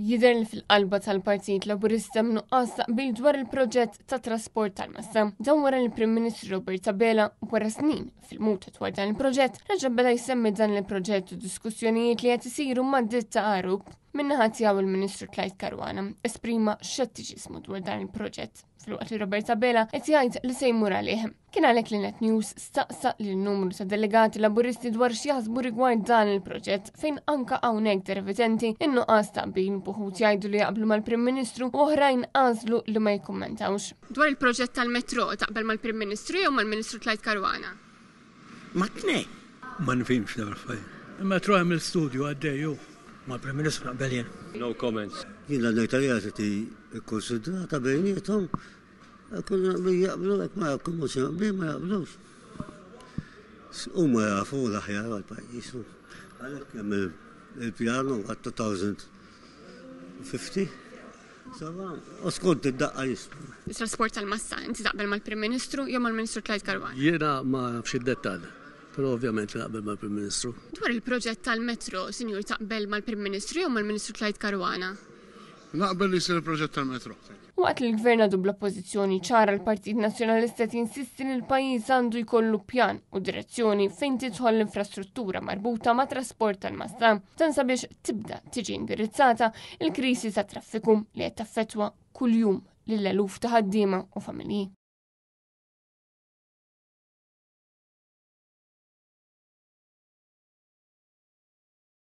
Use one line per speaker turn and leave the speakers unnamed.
Jidher li fil-qalba tal-Partit Laburista mnuqqas taqbil dwar il-proġett ta' trasport tal-massa. Dan wara l-Prim Ministru Robert Sabela wara snin fil-muta dwar dan il-proġett raġa' beda jsemmi dan il-proġett u diskussjonijiet li qed isiru mad-ditta Għarub minnaħa tiegħu il-Ministru Clyde Caruana esprima xettiċiżmu dwar dan il-proġett. Fil-waqt li Robert Sabela qed jgħid li se jmur għalih. Kien għalhekk li Net News staqsa lil numru ta' delegati Laburisti dwar x'jaħsbu rigward dan il-proġett fejn anka hawnhekk dervitenti innuqqas taqbil buħud jgħidu li jaqblu mal-Prim Ministru u oħrajn għażlu li ma jikkummentawx. Dwar il-proġett tal-metro taqbel mal-Prim Ministru jew mal-Ministru Clyde Caruana?
Matne.
Ma nifhimx l-affarijiet. Il-metro hemm il-studju għaddejju mal-Prim Ministru naqbel jien.
No comments.
Jien l-Italja konsidrata bejnietom. Kuna jaqblu ma jaqblu ma jaqblux. Huma jafu l-aħjar għal-pajjiż. Għalhekk hemm il-pjanu għat-2050. Sava, skont id-daqqa jisbu.
Trasport tal-massa, inti taqbel mal-Prim Ministru jew mal-Ministru Clyde Caruana?
Jiena ma nafx id-dettall, però ovvjament naqbel mal-Prim Ministru.
Dwar il-proġett tal-metro, Sinjur, taqbel mal-Prim Ministru jew mal-Ministru Clyde Caruana?
Naqbel li jsir il-proġett tal-metro.
Waqt li l-Gvern għadu bl-oppożizzjoni ċara l-Partit Nazzjonalista tinsisti li l-pajjiż għandu jkollu pjan u direzzjoni fejn tidħol l-infrastruttura marbuta ma' trasport tal-massa dan sabiex tibda tiġi indirizzata il-krisi ta' traffiku li qed taffettwa kuljum lil eluf ta' ħaddiema u familji.